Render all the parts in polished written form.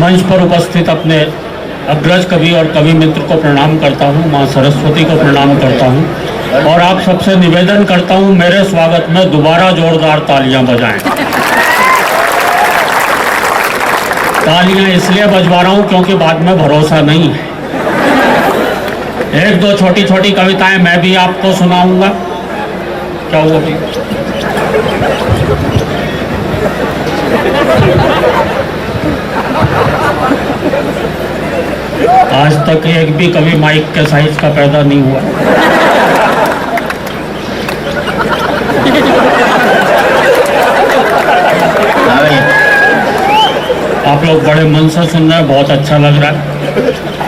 मंच पर उपस्थित अपने अग्रज कवि और कवि मित्र को प्रणाम करता हूँ, माँ सरस्वती को प्रणाम करता हूँ और आप सबसे निवेदन करता हूँ मेरे स्वागत में दोबारा जोरदार तालियां बजाएं। तालियां इसलिए बजवा रहा हूँ क्योंकि बाद में भरोसा नहीं है। एक दो छोटी छोटी कविताएं मैं भी आपको सुनाऊंगा। क्या हुआ भाई? आज तक एक भी कवि माइक के साइज का पैदा नहीं हुआ। आप लोग बड़े मन से सुन रहे हैं, बहुत अच्छा लग रहा है।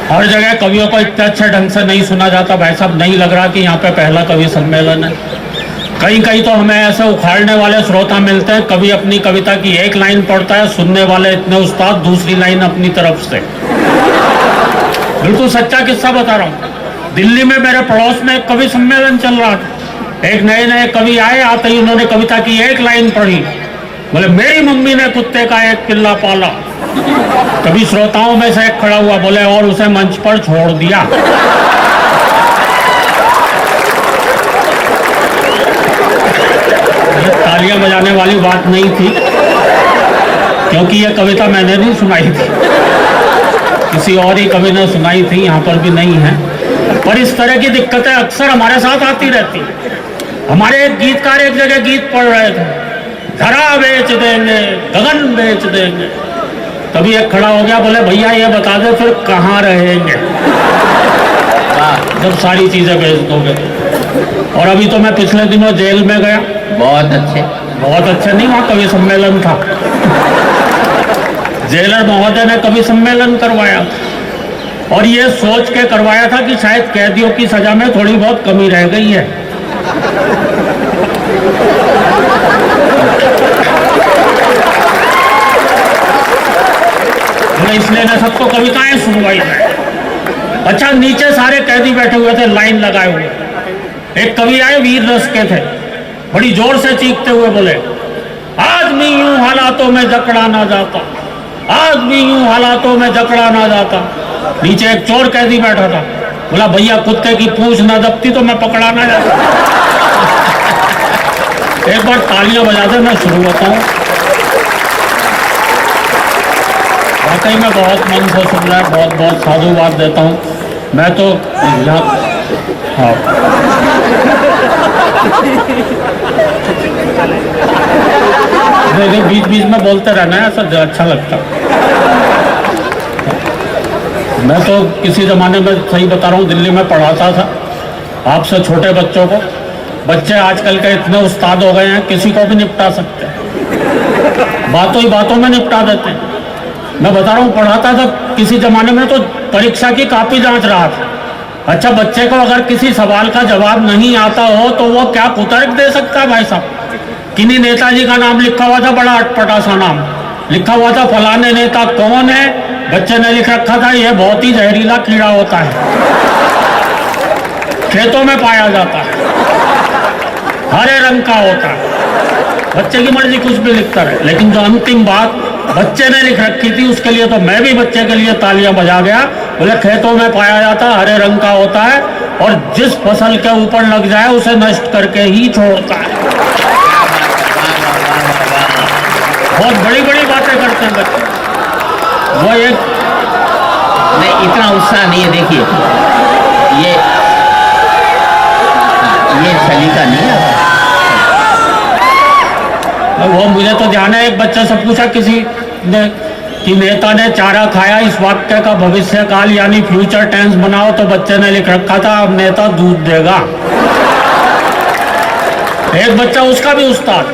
हर जगह कवियों को इतने अच्छे ढंग से नहीं सुना जाता भाई साहब। नहीं लग रहा कि यहाँ पे पहला कवि सम्मेलन है। कहीं कहीं तो हमें ऐसे उखाड़ने वाले श्रोता मिलते हैं, कवि अपनी कविता की एक लाइन पढ़ता है, सुनने वाले इतने उस्ताद दूसरी लाइन अपनी तरफ से। बिल्कुल सच्चा किस्सा बता रहा हूँ। दिल्ली में मेरे पड़ोस में एक कवि सम्मेलन चल रहा था। एक नए नए कवि आए, आते ही उन्होंने कविता की एक लाइन पढ़ी, बोले मेरी मम्मी ने कुत्ते का एक पिल्ला पाला। कभी श्रोताओं में से एक खड़ा हुआ, बोले और उसे मंच पर छोड़ दिया। ये तालियां बजाने वाली बात नहीं थी, क्योंकि ये कविता मैंने नहीं सुनाई थी, किसी और ही कवि ने सुनाई थी, यहाँ पर भी नहीं है। पर इस तरह की दिक्कतें अक्सर हमारे साथ आती रहती। हमारे एक गीतकार एक जगह गीत पढ़ रहे थे, धरा बेच देंगे, गगन बेच देंगे। तभी एक खड़ा हो गया, बोले भैया ये बता दे फिर कहाँ रहेंगे जब सारी चीजें बेच दोगे। और अभी तो मैं पिछले दिनों जेल में गया। बहुत अच्छे नहीं, वहाँ कवि सम्मेलन था। जेलर महोदय ने कवि सम्मेलन करवाया और ये सोच के करवाया था कि शायद कैदियों की सजा में थोड़ी बहुत कमी रह गई है। इसलिए ने सबको कविताएं सुनवाई है। अच्छा, नीचे सारे कैदी बैठे हुए थे लाइन लगाए हुए। एक कवि आए, वीर रस के थे, बड़ी जोर से चीखते हुए बोले आदमी यूं हालातों में जकड़ा ना जाता, आदमी यूं हालातों में जकड़ा ना जाता। नीचे एक चोर कैदी बैठा था, बोला भैया कुत्ते की पूंछ ना दबती तो मैं पकड़ा ना जाता। एक बार तालियां बजा दे, मैं शुरू होता हूँ। वाकई में बहुत मन से सुन रहा है, बहुत बहुत साधुवाद देता हूँ मैं तो यहाँ। हाँ, बीच बीच में बोलते रहना है, ऐसा अच्छा लगता। मैं तो किसी जमाने में, सही बता रहा हूँ, दिल्ली में पढ़ाता था आपसे छोटे बच्चों को। बच्चे आजकल के इतने उस्ताद हो गए हैं, किसी को भी निपटा सकते हैं, बातों ही बातों में निपटा देते हैं। मैं बता रहा हूँ, पढ़ाता था किसी जमाने में तो परीक्षा की कॉपी जांच रहा था। अच्छा, बच्चे को अगर किसी सवाल का जवाब नहीं आता हो तो वो क्या कुतर्क दे सकता है भाई साहब। किन्हीं नेताजी का नाम लिखा हुआ था, बड़ा अटपटा सा नाम लिखा हुआ था, फलाने नेता कौन है। बच्चे ने लिख रखा था यह बहुत ही जहरीला कीड़ा होता है, खेतों में पाया जाता है, हरे रंग का होता है। बच्चे की मर्जी कुछ भी लिखता रहे, लेकिन जो अंतिम बात बच्चे ने लिख रखी थी उसके लिए तो मैं भी बच्चे के लिए तालियां बजा गया। बोले खेतों में पाया जाता, हरे रंग का होता है और जिस फसल के ऊपर लग जाए उसे नष्ट करके ही छोड़ता है। बहुत बड़ी बड़ी बातें करते हैं बच्चे। वो एक नहीं, इतना उत्साह नहीं है। देखिए ये सलीका नहीं है। वो मुझे तो ध्यान है, एक बच्चे से पूछा किसी ने कि नेता ने चारा खाया, इस वाक्य का भविष्य काल यानी फ्यूचर टेंस बनाओ, तो बच्चे ने लिख रखा था अब नेता दूध देगा। एक बच्चा, उसका भी उस्ताद,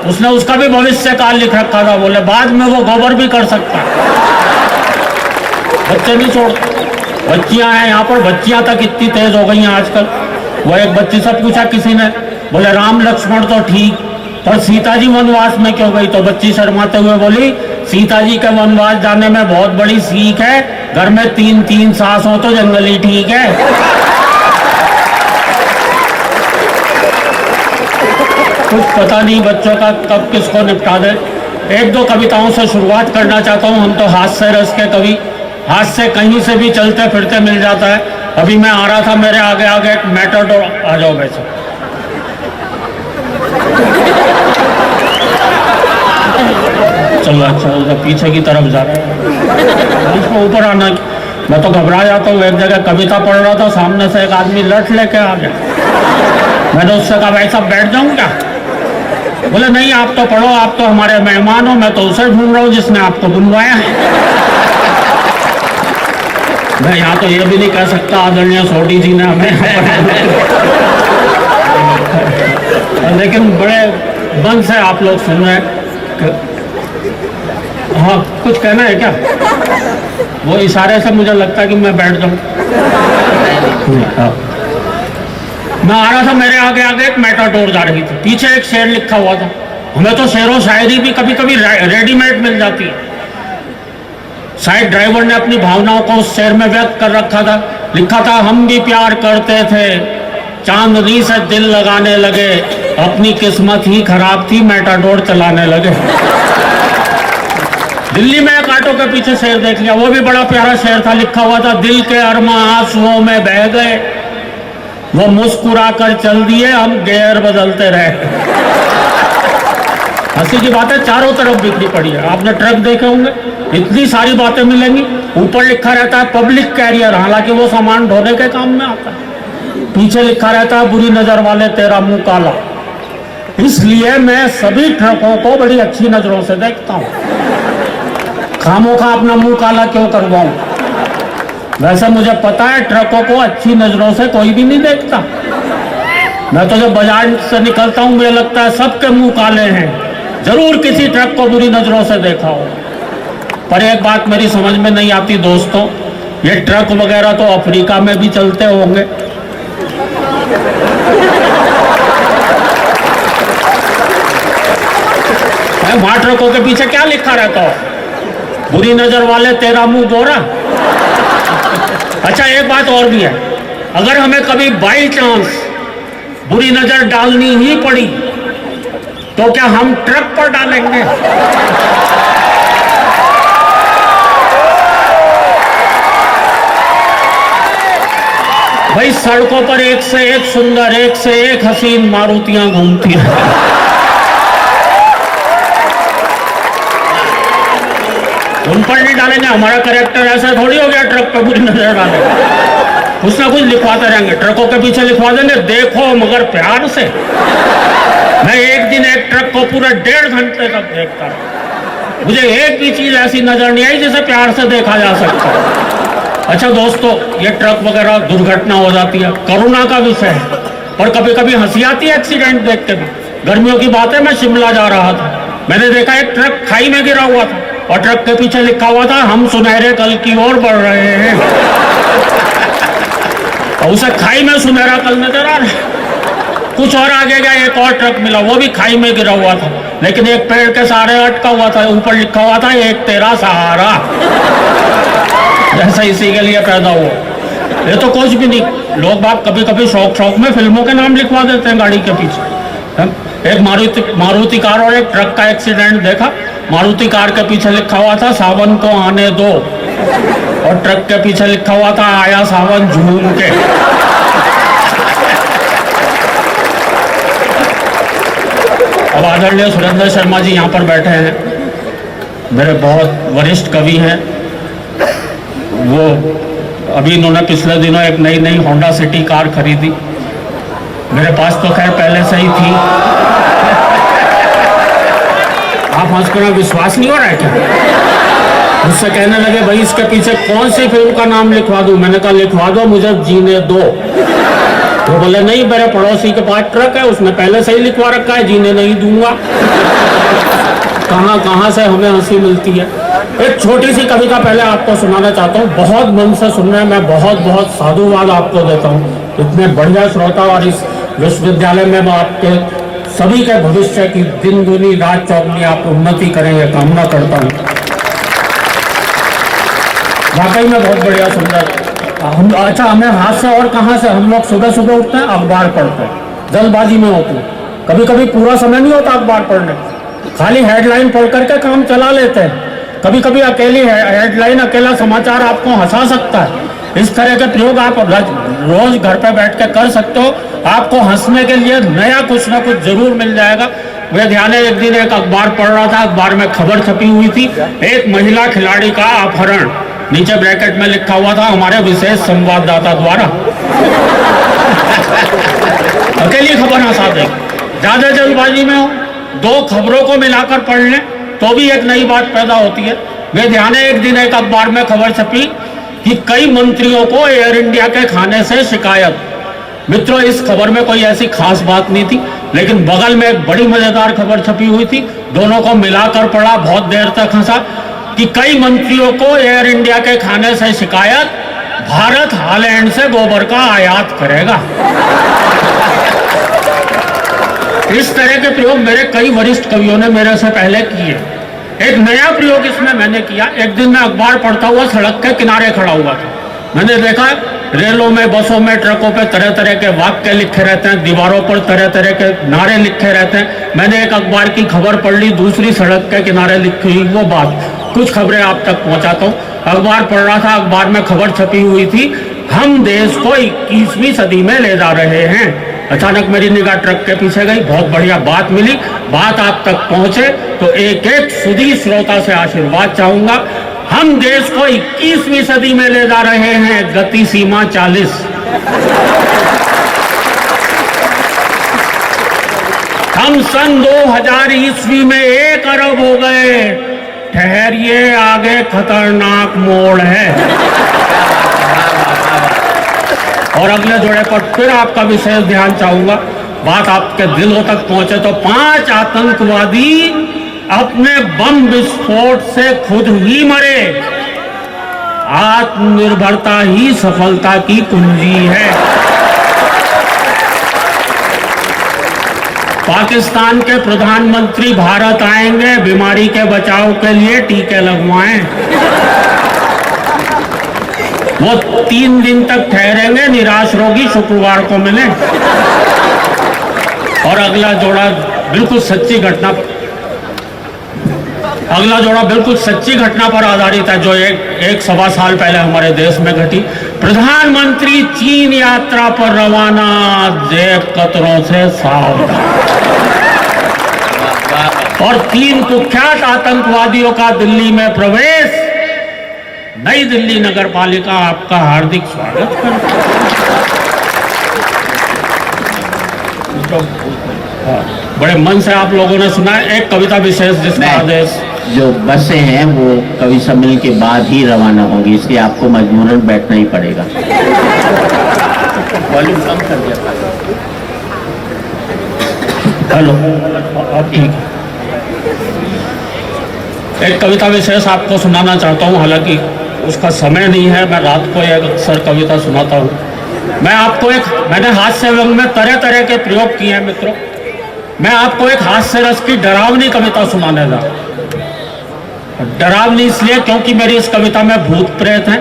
उसने उसका भी भविष्य काल लिख रखा था, बोले बाद में वो गोबर भी कर सकता है। बच्चे नहीं छोड़ते। बच्चियां हैं यहाँ पर, बच्चियां तक इतनी तेज हो गई हैं आजकल। वो एक बच्ची से पूछा किसी ने, बोले राम लक्ष्मण तो ठीक, पर सीता जी वनवास में क्यों गई। तो बच्ची शर्माते हुए बोली सीता जी के वनवास जाने में बहुत बड़ी सीख है, घर में 3-3 सास हो तो जंगल ही ठीक है। कुछ पता नहीं बच्चों का कब किसको निपटा दे। एक दो कविताओं से शुरुआत करना चाहता हूँ। हम तो हास्य रस के कवि, हास्य कहीं से भी चलते फिरते मिल जाता है। अभी मैं आ रहा था, मेरे आगे आगे एक मैटाडोर, आ जाओ वैसे, चलो अच्छा उधर पीछे की तरफ जा रहा है, इसको ऊपर आना। मैं तो घबरा जाता हूँ। एक जगह कविता पढ़ रहा था, सामने से एक आदमी लठ लेके आ गया। मैंने उससे कहा भाई साहब बैठ जाऊँ क्या? बोले नहीं आप तो पढ़ो, आप तो हमारे मेहमान हो, मैं तो उसे ढूंढ रहा हूँ जिसने आपको बुलवाया है। मैं यहाँ तो ये भी नहीं कह सकता आदरणीय सोडी जी ने हमें लेकिन बड़े मन से आप लोग सुन रहे हैं। हाँ कुछ कहना है क्या? वो इशारे से मुझे लगता है कि मैं बैठ जाऊँ। मैं आ रहा था, मेरे आगे आगे एक मैटाडोर जा रही थी, पीछे एक शेर लिखा हुआ था। हमें तो शेर व शायरी भी कभी कभी रेडीमेड मिल जाती है। शायद ड्राइवर ने अपनी भावनाओं को उस शेर में व्यक्त कर रखा था। लिखा था, हम भी प्यार करते थे, चांदनी से दिल लगाने लगे, अपनी किस्मत ही खराब थी, मैटाडोर चलाने लगे। दिल्ली में एक ऑटो के पीछे शेर देख लिया, वो भी बड़ा प्यारा शेर था। लिखा हुआ था, दिल के अरमा आंसुओं में बह गए, वो मुस्कुरा कर चल दिए, हम गेयर बदलते रहे। हंसी की बातें चारों तरफ बिखरी पड़ी है। आपने ट्रक देखे होंगे, इतनी सारी बातें मिलेंगी। ऊपर लिखा रहता है पब्लिक कैरियर, हालांकि वो सामान ढोने के काम में आता है। पीछे लिखा रहता है, बुरी नजर वाले तेरा मुंह काला। इसलिए मैं सभी ट्रकों को बड़ी अच्छी नजरों से देखता हूँ। खामोखा अपना मुंह काला क्यों करवाऊं? वैसे मुझे पता है ट्रकों को अच्छी नजरों से कोई भी नहीं देखता। मैं तो जब बाजार से निकलता हूँ मुझे लगता है सबके मुंह काले हैं, जरूर किसी ट्रक को बुरी नजरों से देखा हो। पर एक बात मेरी समझ में नहीं आती दोस्तों, ये ट्रक वगैरह तो अफ्रीका में भी चलते होंगे। वहां ट्रकों के पीछे क्या लिखा रहता हो? बुरी नजर वाले तेरा मुंह गोरा। अच्छा एक बात और भी है, अगर हमें कभी बाई चांस बुरी नजर डालनी ही पड़ी तो क्या हम ट्रक पर डालेंगे? भाई सड़कों पर एक से एक सुंदर, एक से एक हसीन मारुतियां घूमती हैं। उन पर नहीं डालेंगे। हमारा कैरेक्टर ऐसा थोड़ी हो गया ट्रक पे बुरी नजर डालेंगे। कुछ ना कुछ लिखवाते रहेंगे, ट्रकों के पीछे लिखवा देंगे, देखो मगर प्यार से। मैं एक दिन एक ट्रक को पूरे 1.5 घंटे तक देखता रहा, मुझे एक भी चीज ऐसी नजर नहीं आई जिसे प्यार से देखा जा सकता। अच्छा दोस्तों, ये ट्रक वगैरह दुर्घटना हो जाती है, करुणा का विषय है, पर कभी कभी हंसी आती है एक्सीडेंट देख के भी। गर्मियों की बात है, मैं शिमला जा रहा था, मैंने देखा एक ट्रक खाई में गिरा हुआ था और ट्रक के पीछे लिखा हुआ था, हम सुनहरे कल की ओर बढ़ रहे हैं। और उसे खाई में सुनहरा कल नजर आ रहा है। कुछ और आगे गया, एक और ट्रक मिला, वो भी खाई में गिरा हुआ था, लेकिन एक पेड़ के सहारे अटका हुआ था, ऊपर लिखा हुआ था, एक तेरा सहारा। जैसा इसी के लिए पैदा हुआ। ये तो कुछ भी नहीं, लोग बात कभी कभी शौक शौक में फिल्मों के नाम लिखवा देते हैं गाड़ी के पीछे। एक मारुति कार और एक ट्रक का एक्सीडेंट देखा। मारुति कार के पीछे लिखा हुआ था, सावन को आने दो, और ट्रक के पीछे लिखा हुआ था, आया सावन झूम के। अब आदरणीय सुरेंद्र शर्मा जी यहाँ पर बैठे हैं, मेरे बहुत वरिष्ठ कवि हैं। वो अभी इन्होंने पिछले दिनों एक नई होंडा सिटी कार खरीदी, मेरे पास तो खैर पहले से ही थी। आप हंस कर विश्वास नहीं हो रहा है क्या? मुझसे कहने लगे, भाई इसके पीछे कौन सी फिल्म का नाम लिखवा दूं? मैंने कहा लिखवा दो, मुझे जीने दो। वो बोले नहीं, मेरे पड़ोसी के पास ट्रक है, उसने पहले से ही लिखवा रखा है, जीने नहीं दूंगा। कहाँ से हमें हंसी मिलती है। एक छोटी सी कविता पहले आपको सुनाना चाहता हूँ, बहुत मन से सुन रहे हैं, मैं बहुत साधुवाद आपको देता हूँ। इतने बढ़िया श्रोता और इस विश्वविद्यालय में मैं आपके सभी के भविष्य की दिन दुनी रात चौगनी आप उन्नति करें, यह कामना करता हूँ। वाकई में बहुत बढ़िया सुंदर। अच्छा, हमें हाथ से और कहाँ से, हम लोग सुबह सुबह उठते हैं, अखबार पढ़ते हैं, जल्दबाजी में होते हैं, कभी कभी पूरा समय नहीं होता अखबार पढ़ने। खाली हेडलाइन पढ़ करके काम चला लेते हैं। कभी कभी अकेली हेडलाइन, अकेला समाचार आपको हंसा सकता है। इस तरह के प्रयोग आप रोज घर पे बैठ के कर सकते हो। आपको हंसने के लिए नया कुछ ना कुछ जरूर मिल जाएगा। वे ध्यान, एक दिन एक अखबार पढ़ रहा था, अखबार में खबर छपी हुई थी, एक महिला खिलाड़ी का अपहरण। नीचे ब्रैकेट में लिखा हुआ था, हमारे विशेष संवाददाता द्वारा। अकेली खबर हंसा देगी। ज्यादा जल्दबाजी में हो, दो खबरों को मिलाकर पढ़ लें तो भी एक नई बात पैदा होती है। वे ध्यान, एक दिन एक अखबार में खबर छपी कि कई मंत्रियों को एयर इंडिया के खाने से शिकायत। मित्रों, इस खबर में कोई ऐसी खास बात नहीं थी, लेकिन बगल में एक बड़ी मजेदार खबर छपी हुई थी। दोनों को मिलाकर पढ़ा, बहुत देर तक हंसा कि कई मंत्रियों को एयर इंडिया के खाने से शिकायत, भारत हॉलैंड से गोबर का आयात करेगा। इस तरह के प्रयोग मेरे कई वरिष्ठ कवियों ने मेरे से पहले किए। एक नया प्रयोग इसमें मैंने किया। एक दिन मैं अखबार पढ़ता हुआ सड़क के किनारे खड़ा हुआ था। मैंने देखा रेलों में, बसों में, ट्रकों पे तरह तरह के वाक्य लिखे रहते हैं, दीवारों पर तरह तरह के नारे लिखे रहते हैं। मैंने एक अखबार की खबर पढ़ ली, दूसरी सड़क के किनारे लिखी हुई वो बात। कुछ खबरें आप तक पहुंचाता हूँ। अखबार पढ़ रहा था, अखबार में खबर छपी हुई थी, हम देश को 21वीं सदी में ले जा रहे हैं। अचानक मेरी निगाह ट्रक के पीछे गई, बहुत बढ़िया बात मिली। बात आप तक पहुंचे तो एक एक सुधी श्रोता से आशीर्वाद चाहूंगा। हम देश को 21वीं सदी में ले जा रहे हैं, गति सीमा 40। हम सन 2000 ईस्वी में 1 अरब हो गए। ठहरिए, आगे खतरनाक मोड़ है। और अगले जोड़े पर फिर आपका विशेष ध्यान चाहूंगा। बात आपके दिलों तक पहुंचे तो 5 आतंकवादी अपने बम विस्फोट से खुद ही मरे। आत्मनिर्भरता ही सफलता की कुंजी है। पाकिस्तान के प्रधानमंत्री भारत आएंगे, बीमारी के बचाव के लिए टीके लगवाएं। वो 3 दिन तक ठहरेंगे, निराश रोगी शुक्रवार को मिले। और अगला जोड़ा बिल्कुल सच्ची घटना पर आधारित है, जो एक सवा साल पहले हमारे देश में घटी। प्रधानमंत्री चीन यात्रा पर रवाना, जेब कतरों से सावधान। और 3 कुख्यात आतंकवादियों का दिल्ली में प्रवेश। नई दिल्ली नगर पालिका आपका हार्दिक स्वागत करती है। बड़े मन से आप लोगों ने सुना है। एक कविता विशेष जिसका आदेश, जो बसें हैं वो कवि सम्मेलन के बाद ही रवाना होंगी, इसलिए आपको मजबूरन बैठना ही पड़ेगा। वॉल्यूम कम कर दिया। हेलो, अब ठीक है। एक कविता विशेष आपको सुनाना चाहता हूँ, हालांकि उसका समय नहीं है। मैं रात को एक अक्सर कविता सुनाता हूँ। मैंने हास्य व्यंग में तरह तरह के प्रयोग किए हैं मित्रों। मैं आपको एक हास्य रस की डरावनी कविता सुनाने जा। डरावनी इसलिए क्योंकि मेरी इस कविता में भूत प्रेत हैं।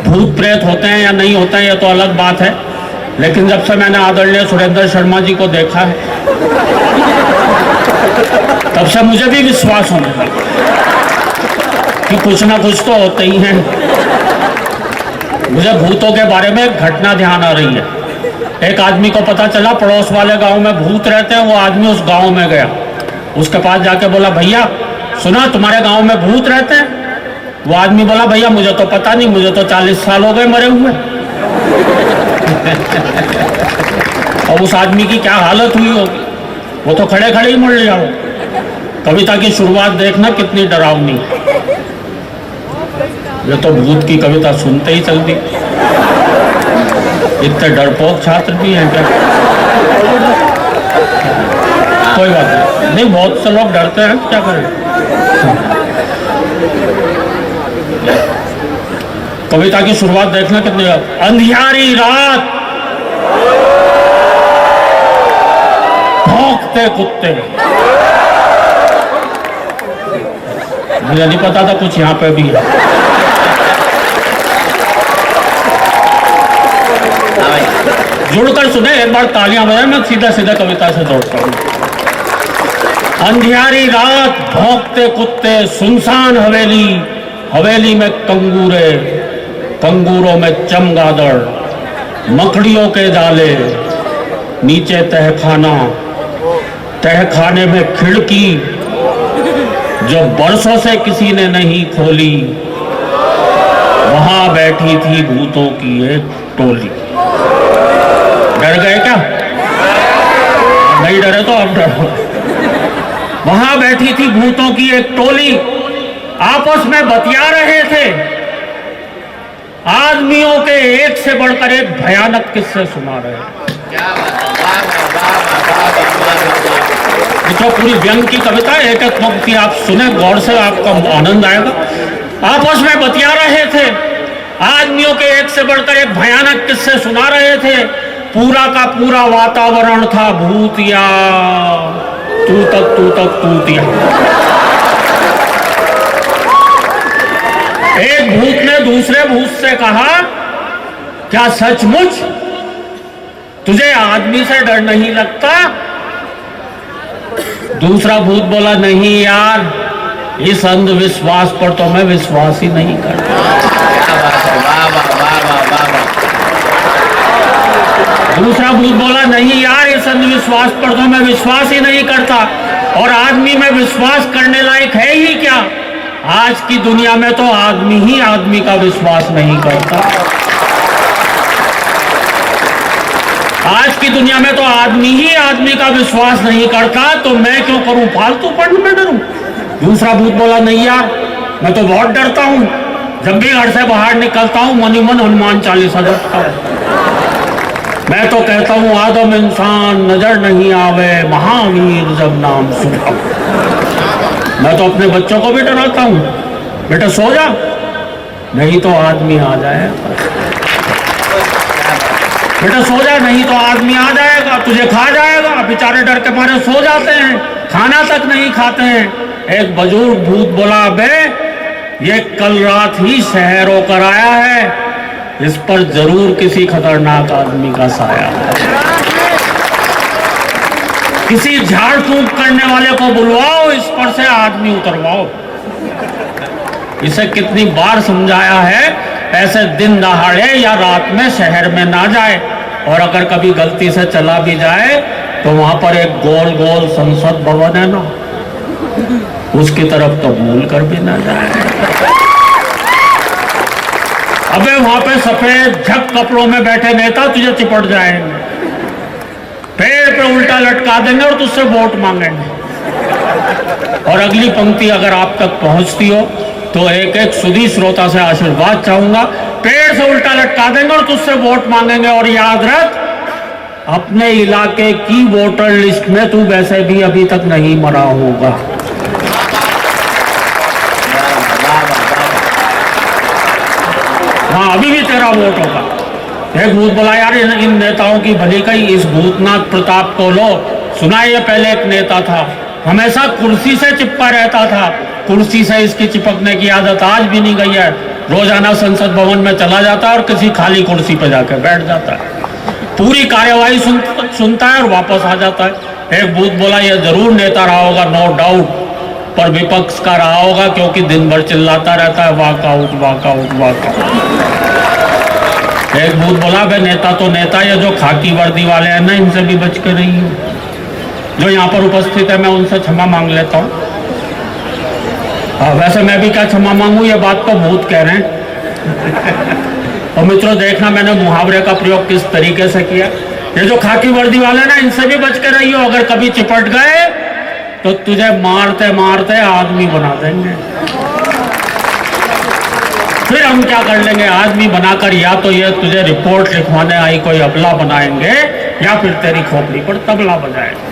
भूत प्रेत होते हैं या नहीं होते हैं ये तो अलग बात है, लेकिन जब से मैंने आदरणीय सुरेंद्र शर्मा जी को देखा है तब से मुझे भी विश्वास होने लगा कि कुछ ना कुछ तो होते ही हैं। मुझे भूतों के बारे में एक घटना ध्यान आ रही है। एक आदमी को पता चला पड़ोस वाले गांव में भूत रहते हैं। वो आदमी उस गांव में गया, उसके पास जाके बोला, भैया सुना तुम्हारे गांव में भूत रहते हैं? वो आदमी बोला, भैया मुझे तो पता नहीं, मुझे तो 40 साल हो गए मरे हुए। और उस आदमी की क्या हालत हुई होगी, वो तो खड़े खड़े ही मर लिया हो। कविता की शुरुआत देखना कितनी डरावनी। ये तो भूत की कविता सुनते ही चल दी। इतने डरपोक छात्र भी हैं क्या? कोई बात नहीं, बहुत से लोग डरते हैं, क्या करें। कविता की शुरुआत देखना कितनी। अंधियारी रात, भौंकते कुत्ते। मुझे नहीं पता था कुछ यहाँ पे भी है। जुड़कर सुने, एक बार तालियां बजाएं। मैं सीधा सीधा कविता से दौड़ता हूँ। अंधियारी रात भौंकते कुत्ते, सुनसान हवेली, हवेली में कंगूरे, कंगूरों में चमगादड़, मकड़ियों के जाले, नीचे तहखाना, तहखाने में खिड़की जो बरसों से किसी ने नहीं खोली, वहां बैठी थी भूतों की एक टोली। डर गए क्या? नहीं डरे तो अब डरो। वहां बैठी थी भूतों की एक टोली, आपस में बतिया रहे थे, आदमियों के एक से बढ़कर एक भयानक किस्से सुना रहे थे। तो पूरी व्यंग की कविता एक एक पंक्ति आप सुने गौर से, आपको आनंद आएगा। आपस में बतिया रहे थे, आदमियों के एक से बढ़कर एक भयानक किस्से सुना रहे थे, पूरा का पूरा वातावरण था भूतिया, तू तक तूतिया। एक भूत ने दूसरे भूत से कहा, क्या सचमुच तुझे आदमी से डर नहीं लगता? दूसरा भूत बोला, नहीं यार, इस अंधविश्वास पर तो मैं विश्वास ही नहीं करता। दूसरा भूत बोला, नहीं यार, इस अंधविश्वास पर तो मैं विश्वास ही नहीं करता, और आदमी में विश्वास करने लायक है ही क्या? आज की दुनिया में तो आदमी ही आदमी का विश्वास नहीं करता। आज की दुनिया में तो आदमी ही आदमी का विश्वास नहीं करता, तो मैं क्यों करूं फालतू पढ़ में डरूं? दूसरा भूत बोला, नहीं यार, मैं तो बहुत डरता हूं, जब भी घर से बाहर निकलता हूं मन ही मन हनुमान चालीसा जपता हूं। मैं तो कहता हूं, आदम इंसान नजर नहीं आवे, महावीर जब नाम सुना। मैं तो अपने बच्चों को भी डराता हूं, बेटा सो जा, नहीं तो आदमी आ जाएगा। बेटा सो जा, नहीं तो आदमी आ जाएगा, तुझे खा जाएगा। बेचारे डर के मारे सो जाते हैं, खाना तक नहीं खाते हैं। एक बुजुर्ग भूत बोला, बे ये कल रात ही शहर होकर आया है, इस पर जरूर किसी खतरनाक आदमी का साया है। किसी झाड़ फूंक करने वाले को बुलवाओ, इस पर से आदमी उतरवाओ। इसे कितनी बार समझाया है, ऐसे दिन दहाड़े या रात में शहर में ना जाए, और अगर कभी गलती से चला भी जाए तो वहां पर एक गोल गोल संसद भवन है ना, उसकी तरफ तो भूल कर भी ना जाए। अबे वहां पे सफेद झक कपड़ों में बैठे नेता तुझे चिपट जाएंगे, पेड़ पे उल्टा लटका देंगे और तुझसे वोट मांगेंगे। और अगली पंक्ति अगर आप तक पहुंचती हो तो एक एक सुधी श्रोता से आशीर्वाद चाहूंगा, पेड़ से उल्टा लटका देंगे और तुझसे वोट मांगेंगे। और याद रख, अपने इलाके की वोटर लिस्ट में तू वैसे भी अभी तक नहीं मरा होगा। हाँ, अभी भी तेरा वोट होगा। एक भूत बोला, यार इन नेताओं की भली कही, इस भूतनाथ प्रताप को लो। सुना, ये पहले एक नेता था, हमेशा कुर्सी से चिपका रहता था, कुर्सी से इसकी चिपकने की आदत आज भी नहीं गई है। रोजाना संसद भवन में चला जाता है और किसी खाली कुर्सी पर जाकर बैठ जाता है, पूरी कार्यवाही सुनता है और वापस आ जाता है। एक भूत बोला, यह जरूर नेता रहा होगा, नो डाउट, पर विपक्ष का रहा होगा, क्योंकि दिन भर चिल्लाता रहता है, वॉकआउट वॉकआउट वॉकआउट। एक भूत बोला, भाई नेता तो नेता, ये जो खाकी वर्दी वाले हैं ना, इनसे भी बच के रही हूँ। जो यहाँ पर उपस्थित है मैं उनसे क्षमा मांग लेता हूँ। वैसे मैं भी क्या क्षमा मांगू, ये बात तो भूत कह रहे हैं। और मित्रों देखना, मैंने मुहावरे का प्रयोग किस तरीके से किया। ये जो खाकी वर्दी वाले ना, इनसे भी बच के रही हो, अगर कभी चिपट गए तो तुझे मारते मारते आदमी बना देंगे। फिर हम क्या कर लेंगे, आदमी बनाकर या तो ये तुझे रिपोर्ट लिखवाने आई कोई अबला बनाएंगे, या फिर तेरी खोपड़ी पर तबला बजाएंगे।